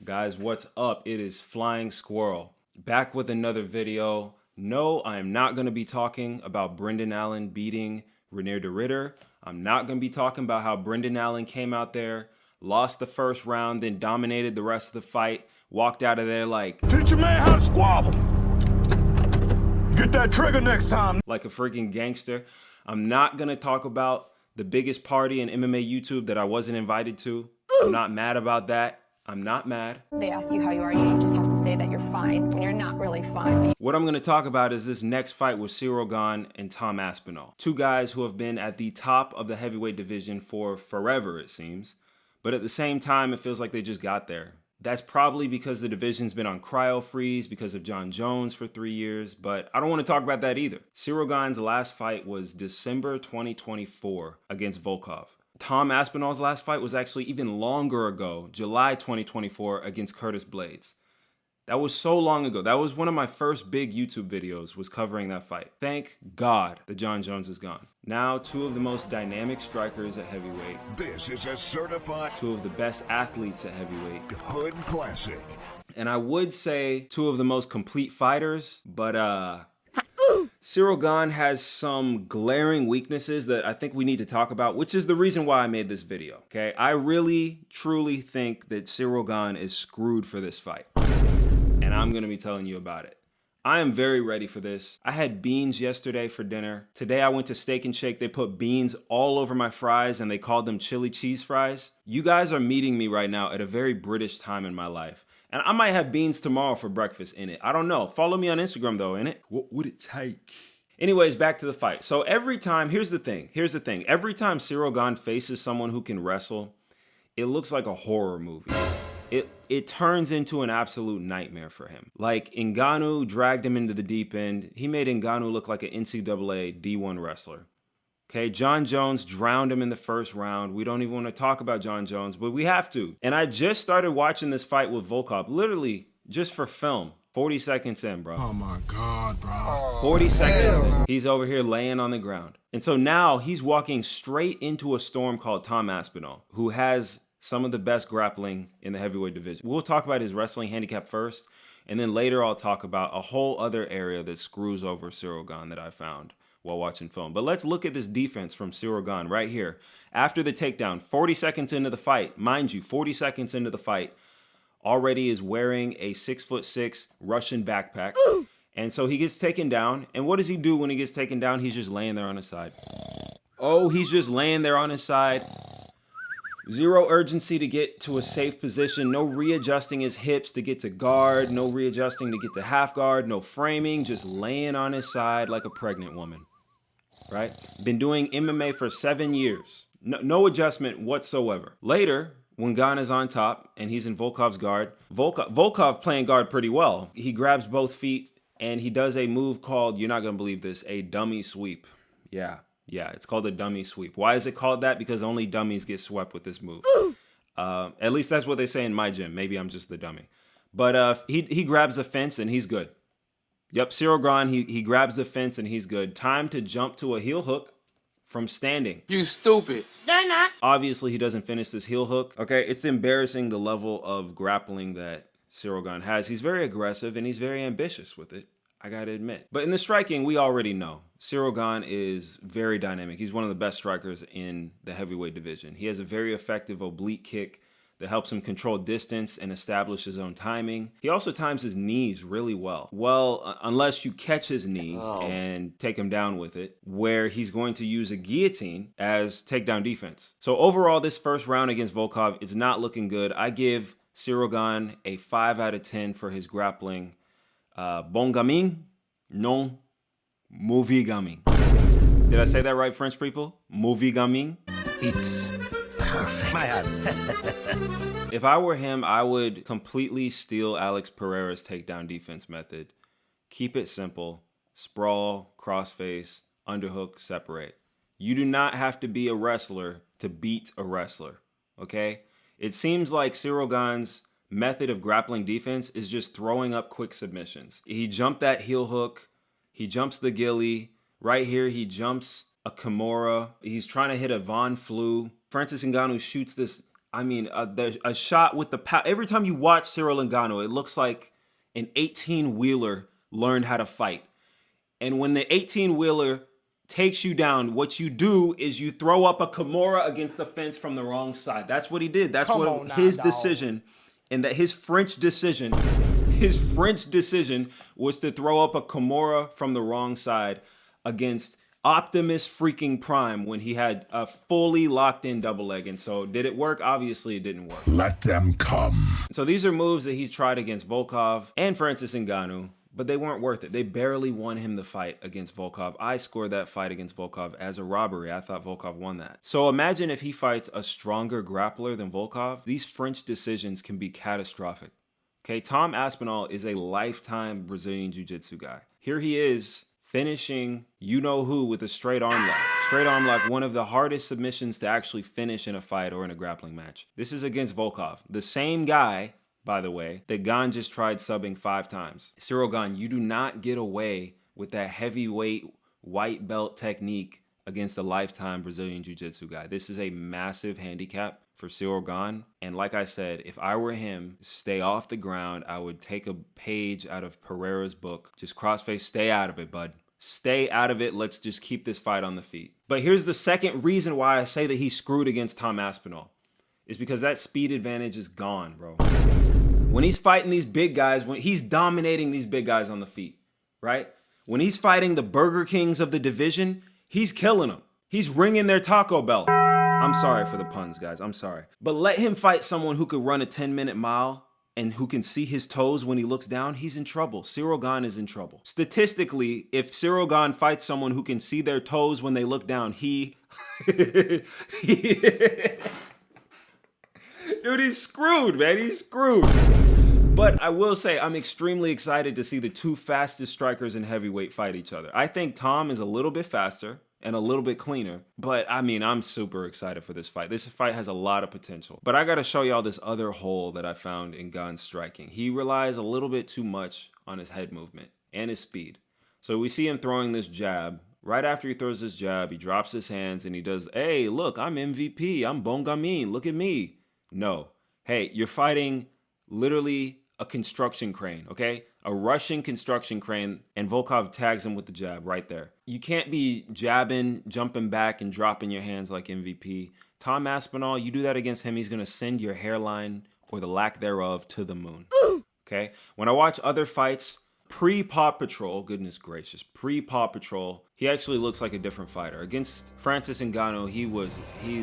Guys, what's up? It is Flying Squirrel, back with another video. No, I am not going to be talking about Brendan Allen beating Renier de Ridder. I'm not going to be talking about how Brendan Allen came out there, lost the first round, then dominated the rest of the fight, walked out of there like, teach your man how to squabble. Get that trigger next time. Like a freaking gangster. I'm not going to talk about the biggest party in MMA YouTube that I wasn't invited to. I'm not mad about that. I'm not mad. They ask you how you are, you just have to say that you're fine when you're not really fine. What I'm going to talk about is this next fight with Cyril Gane and Tom Aspinall. Two guys who have been at the top of the heavyweight division for forever, it seems. But at the same time, it feels like they just got there. That's probably because the division's been on cryo freeze because of Jon Jones for 3 years, but I don't want to talk about that either. Cyril Gane's last fight was December 2024 against Volkov. Tom Aspinall's last fight was actually even longer ago, July 2024 against Curtis Blades. That was so long ago. That was one of my first big YouTube videos, was covering that fight. Thank God that Jon Jones is gone. Now, two of the most dynamic strikers at heavyweight. This is a certified Two of the best athletes at heavyweight. hood classic. And I would say two of the most complete fighters, but Cyril Gane has some glaring weaknesses that I think we need to talk about, which is the reason why I made this video, okay? I really, truly think that Cyril Gane is screwed for this fight. And I'm gonna be telling you about it. I am very ready for this. I had beans yesterday for dinner. Today I went to Steak and Shake. They put beans all over my fries and they called them chili cheese fries. You guys are meeting me right now at a very British time in my life. And I might have beans tomorrow for breakfast in it. I don't know. Follow me on Instagram though, innit? What would it take? Anyways, back to the fight. So every time, here's the thing. Every time Cyril Gane faces someone who can wrestle, it looks like a horror movie. It turns into an absolute nightmare for him. Like, Ngannou dragged him into the deep end. He made Ngannou look like an NCAA D1 wrestler. Okay, Jon Jones drowned him in the first round. We don't even want to talk about Jon Jones, but we have to. And I just started watching this fight with Volkov, literally just for film. 40 seconds in, bro. Oh my God, bro. 40 seconds in. He's over here laying on the ground. And so now he's walking straight into a storm called Tom Aspinall, who has some of the best grappling in the heavyweight division. We'll talk about his wrestling handicap first, and then later I'll talk about a whole other area that screws over Cyril Gane that I found while watching film. But let's look at this defense from Cyril Gane right here. After the takedown, 40 seconds into the fight, mind you, 40 seconds into the fight, already is wearing a 6'6" Russian backpack. And so he gets taken down. And what does he do when he gets taken down? He's just laying there on his side. Oh, he's just laying there on his side. Zero urgency to get to a safe position. No readjusting his hips to get to guard. No readjusting to get to half guard. No framing. Just laying on his side like a pregnant woman. Right? Been doing MMA for 7 years. No adjustment whatsoever. Later, when Gane is on top and he's in Volkov's guard, Volkov playing guard pretty well. He grabs both feet and he does a move called, you're not going to believe this, a dummy sweep. Yeah, it's called a dummy sweep. Why is it called that? Because only dummies get swept with this move. At least that's what they say in my gym. Maybe I'm just the dummy. But he grabs the fence and he's good. Yep, Cyril Gane, he grabs the fence and he's good. Time to jump to a heel hook from standing. You stupid. They're not. Obviously, he doesn't finish this heel hook. Okay, it's embarrassing the level of grappling that Cyril Gane has. He's very aggressive and he's very ambitious with it, I gotta admit. But in the striking, we already know Cyril Gane is very dynamic. He's one of the best strikers in the heavyweight division. He has a very effective oblique kick that helps him control distance and establish his own timing. He also times his knees really well. Well, unless you catch his knee and take him down with it, where he's going to use a guillotine as takedown defense. So overall, this first round against Volkov is not looking good. I give Cyril Gane a 5 out of 10 for his grappling. Bon gamin, non mauvais gamin. Did I say that right, French people? Mauvais gamin? It's perfect. If I were him, I would completely steal Alex Pereira's takedown defense method. Keep it simple. Sprawl, crossface, underhook, separate. You do not have to be a wrestler to beat a wrestler, okay? It seems like Cyril Gane's method of grappling defense is just throwing up quick submissions. He jumped that heel hook. He jumps the ghillie. Right here, he jumps a Kimura. He's trying to hit a Von Flue. Francis Ngannou shoots this I mean, there's a shot with the power. Every time you watch Cyril Gane, it looks like an 18-wheeler learned how to fight. And when the 18-wheeler takes you down, what you do is you throw up a Kimura against the fence from the wrong side. That's what he did. That's what his decision, and that his French decision was to throw up a Kimura from the wrong side against Optimus freaking Prime when he had a fully locked in double leg. And so did it work? Obviously it didn't work. Let them come. So these are moves that he's tried against Volkov and Francis Ngannou, but they weren't worth it. They barely won him the fight against Volkov. I scored that fight against Volkov as a robbery. I thought Volkov won that. So imagine if he fights a stronger grappler than Volkov. These French decisions can be catastrophic. Okay, Tom Aspinall is a lifetime Brazilian Jiu-Jitsu guy. Here he is finishing you-know-who with a straight arm lock. Straight arm lock, one of the hardest submissions to actually finish in a fight or in a grappling match. This is against Volkov. The same guy, by the way, that Gane just tried subbing 5 times. Cyril Gane, you do not get away with that heavyweight white belt technique against a lifetime Brazilian Jiu-Jitsu guy. This is a massive handicap for Cyril Gane. And like I said, if I were him, stay off the ground. I would take a page out of Pereira's book. Just crossface, stay out of it, bud. Stay out of it. Let's just keep this fight on the feet. But here's the second reason why I say that he's screwed against Tom Aspinall. Is because that speed advantage is gone, bro. When he's fighting these big guys, when he's dominating these big guys on the feet, right? When he's fighting the Burger Kings of the division, he's killing them. He's ringing their Taco Bell. I'm sorry for the puns, guys. I'm sorry. But let him fight someone who could run a 10-minute mile and who can see his toes when he looks down. He's in trouble. Cyril Gane is in trouble. Statistically, if Cyril Gane fights someone who can see their toes when they look down, Dude, he's screwed, man. He's screwed. But I will say I'm extremely excited to see the 2 fastest strikers in heavyweight fight each other. I think Tom is a little bit faster and a little bit cleaner. But I mean, I'm super excited for this fight. This fight has a lot of potential. But I got to show y'all this other hole that I found in Gane's striking. He relies a little bit too much on his head movement and his speed. So we see him throwing this jab. Right after he throws his jab, he drops his hands and he does, hey, look, I'm MVP. I'm Bon Gamin. Look at me. No. Hey, you're fighting literally a construction crane, okay? A Russian construction crane, and Volkov tags him with the jab right there. You can't be jabbing, jumping back, and dropping your hands like MVP. Tom Aspinall, you do that against him, he's gonna send your hairline, or the lack thereof, to the moon, okay? When I watch other fights, pre-Paw Patrol, goodness gracious, pre-Paw Patrol, he actually looks like a different fighter. Against Francis Ngannou, he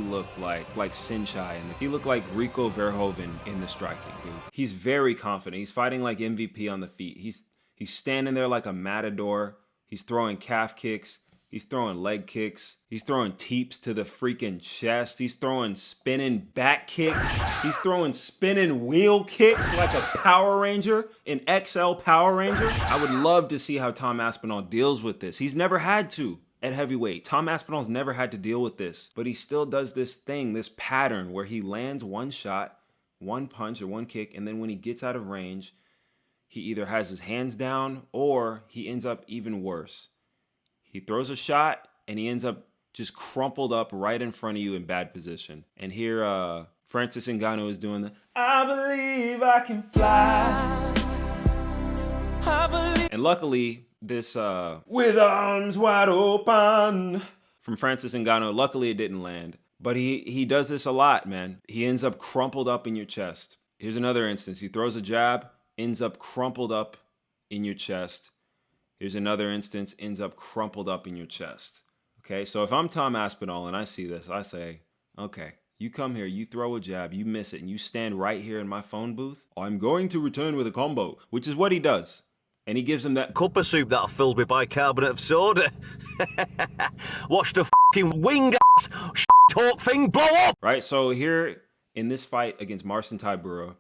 looked like Sinchai, and he looked like Rico Verhoeven in the striking. He's very confident. He's fighting like MVP on the feet. He's standing there like a matador. He's throwing calf kicks. He's throwing leg kicks. He's throwing teeps to the freaking chest. He's throwing spinning back kicks. He's throwing spinning wheel kicks like a Power Ranger, an XL Power Ranger. I would love to see how Tom Aspinall deals with this. He's never had to at heavyweight. Tom Aspinall's never had to deal with this, but he still does this thing, this pattern where he lands one shot, one punch or one kick, and then when he gets out of range, he either has his hands down or he ends up even worse. He throws a shot and he ends up just crumpled up right in front of you in bad position. And here Francis Ngannou is doing the I believe I can fly. And luckily this with arms wide open from Francis Ngannou, luckily it didn't land. But he does this a lot, man. He ends up crumpled up in your chest. Here's another instance. He throws a jab, ends up crumpled up in your chest. Here's another instance, ends up crumpled up in your chest. Okay, so if I'm Tom Aspinall and I see this, I say, okay, you come here, you throw a jab, you miss it, and you stand right here in my phone booth, I'm going to return with a combo, which is what he does. And he gives him that cup of soup that are filled with bicarbonate of soda. Watch the fucking wing ass talk thing blow up. Right, so here in this fight against Marcin Tybura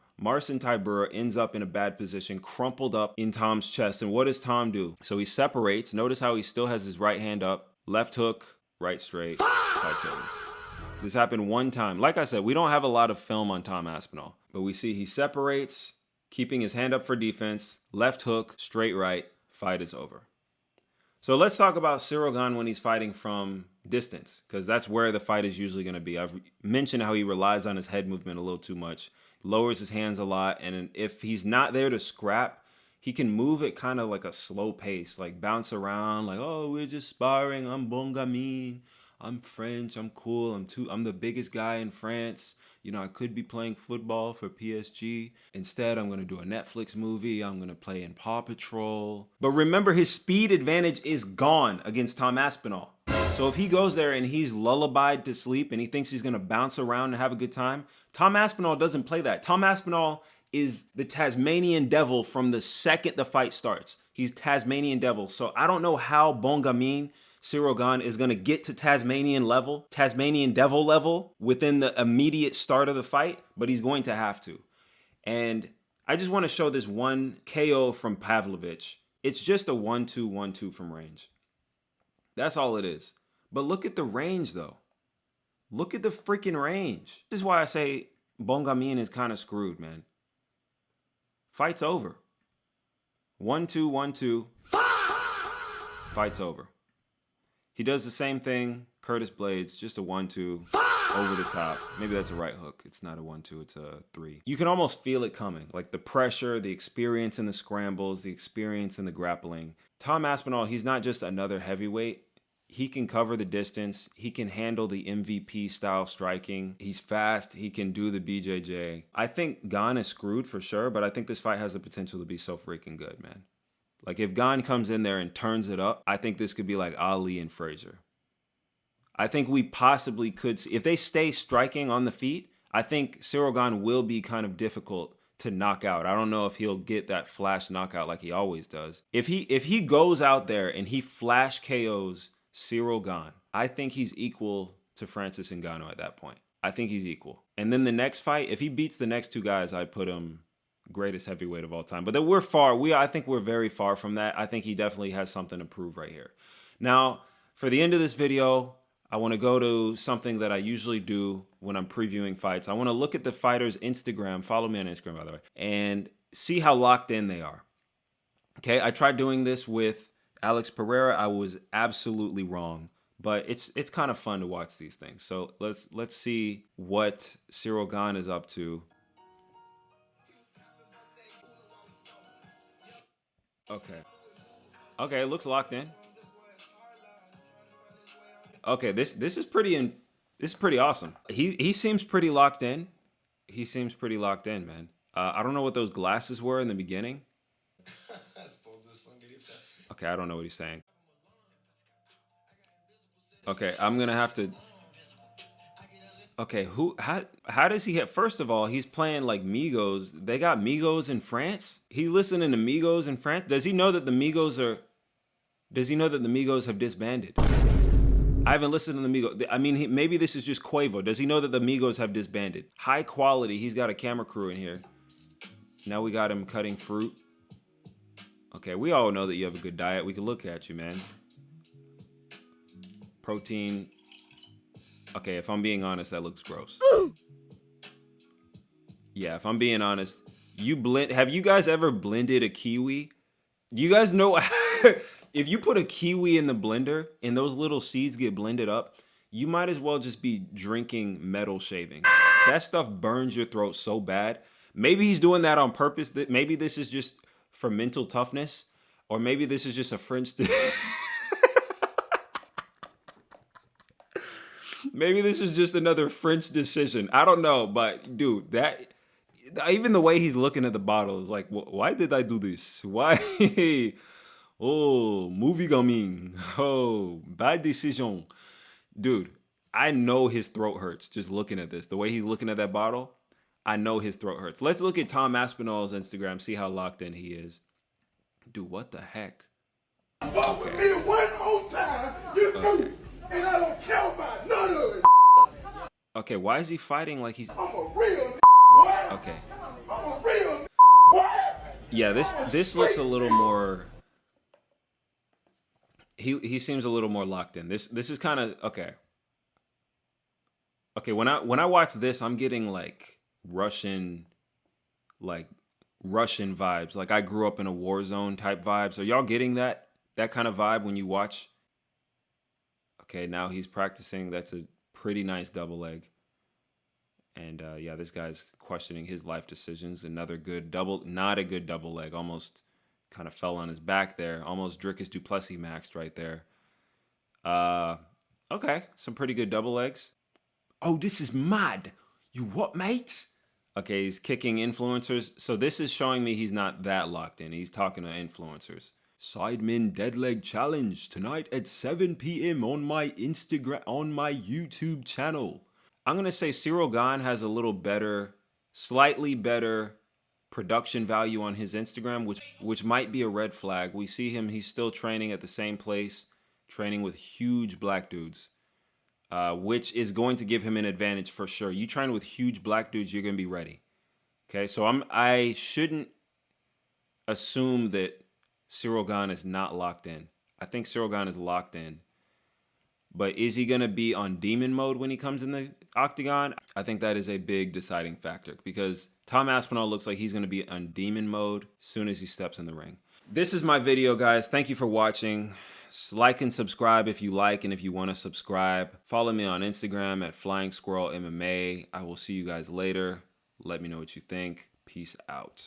ends up in a bad position, crumpled up in Tom's chest. And what does Tom do? So he separates. Notice how he still has his right hand up. Left hook, right straight, fight's over. This happened one time. Like I said, we don't have a lot of film on Tom Aspinall. But we see he separates, keeping his hand up for defense. Left hook, straight right, fight is over. So let's talk about Cyril Gane when he's fighting from distance, because that's where the fight is usually going to be. I've mentioned how he relies on his head movement a little too much, lowers his hands a lot, and if he's not there to scrap, he can move it kind of like a slow pace, like bounce around, like, oh, we're just sparring. I'm bon gamin. I'm French. I'm cool. I'm the biggest guy in France. You know, I could be playing football for PSG. Instead, I'm going to do a Netflix movie. I'm going to play in Paw Patrol. But remember, his speed advantage is gone against Tom Aspinall. So if he goes there and he's lullabied to sleep and he thinks he's going to bounce around and have a good time, Tom Aspinall doesn't play that. Tom Aspinall is the Tasmanian devil from the second the fight starts. He's Tasmanian devil. So I don't know how bon gamin Cyril Gane is going to get to Tasmanian devil level within the immediate start of the fight, but he's going to have to. And I just want to show this one KO from Pavlovich. It's just a 1-2, 1-2 from range. That's all it is. But look at the range, though. Look at the freaking range. This is why I say bon gamin is kind of screwed, man. Fight's over. 1-2, 1-2. Fight's over. He does the same thing, Curtis Blades, just a 1-2 over the top. Maybe that's a right hook. It's not a 1-2, it's a 3. You can almost feel it coming, like the pressure, the experience in the scrambles, the experience in the grappling. Tom Aspinall, he's not just another heavyweight. He can cover the distance. He can handle the MVP style striking. He's fast. He can do the BJJ. I think Gane is screwed for sure, but I think this fight has the potential to be so freaking good, man. Like if Gane comes in there and turns it up, I think this could be like Ali and Frazier. I think we possibly could see, if they stay striking on the feet, I think Cyril Gane will be kind of difficult to knock out. I don't know if he'll get that flash knockout like he always does. If he goes out there and he flash KOs Cyril Gane, I think he's equal to Francis Ngannou at that point. I think he's equal. And then the next fight, if he beats the next two guys, I'd put him greatest heavyweight of all time. But then we're far. I think we're very far from that. I think he definitely has something to prove right here. Now, for the end of this video, I want to go to something that I usually do when I'm previewing fights. I want to look at the fighter's Instagram. Follow me on Instagram, by the way, and see how locked in they are. Okay, I tried doing this with Alex Pereira. I was absolutely wrong, but it's kind of fun to watch these things. So let's see what Cyril Gane is up to. Okay, it looks locked in. Okay, this is pretty awesome. He seems pretty locked in. He seems pretty locked in, man. I don't know what those glasses were in the beginning. Okay, I don't know what he's saying. Okay, I'm gonna have to. Okay, how does he hit? First of all, he's playing like Migos. They got Migos in France. He's listening to Migos in France. Does he know that the Migos have disbanded? I haven't listened to the Migos. I mean, maybe this is just Quavo. Does he know that the Migos have disbanded? High quality. He's got a camera crew in here. Now we got him cutting fruit. Okay, we all know that you have a good diet. We can look at you, man. Protein. Okay, if I'm being honest, that looks gross. Yeah, if I'm being honest, have you guys ever blended a kiwi? Do you guys know if you put a kiwi in the blender and those little seeds get blended up, you might as well just be drinking metal shavings. That stuff burns your throat so bad. Maybe he's doing that on purpose. Maybe this is just for mental toughness, or maybe this is just a French maybe this is just another French decision. I don't know, but dude, that even the way he's looking at the bottle is like, why did I do this? Why? Oh, movie Gamin. Oh, bad decision. Dude, I know his throat hurts just looking at this. The way he's looking at that bottle, I know his throat hurts. Let's look at Tom Aspinall's Instagram, see how locked in he is. Dude, what the heck? Fuck with me one more time, you do, and I don't care about none of it. Okay, why is he fighting like he's... I'm a real boy. Okay. I'm a real boy. Yeah, this looks a little more... He seems a little more locked in. This is kind of... Okay. Okay, when I watch this, I'm getting like Russian vibes. Like I grew up in a war zone type vibes. Are y'all getting that that kind of vibe when you watch. Okay, now he's practicing. That's a pretty nice double leg. And yeah, this guy's questioning his life decisions. Another good double, not a good double leg. Almost kind of fell on his back there. Almost Dricus du Plessis maxed right there. Okay, some pretty good double legs. Oh, this is mad. You what, mate? Okay, he's kicking influencers. So this is showing me he's not that locked in. He's talking to influencers. Sidemen dead leg challenge tonight at 7 p.m. on my Instagram, on my YouTube channel. I'm going to say Cyril Gane has a little better, slightly better production value on his Instagram, which might be a red flag. We see him, he's still training at the same place, training with huge black dudes, which is going to give him an advantage for sure. You train with huge black dudes, you're going to be ready. Okay, so I shouldn't assume that Cyril Gane is not locked in. I think Cyril Gane is locked in. But is he going to be on demon mode when he comes in the octagon? I think that is a big deciding factor because Tom Aspinall looks like he's going to be on demon mode as soon as he steps in the ring. This is my video, guys. Thank you for watching. Like and subscribe if you like and if you want to subscribe. Follow me on Instagram at Flying Squirrel MMA. I will see you guys later. Let me know what you think. Peace out.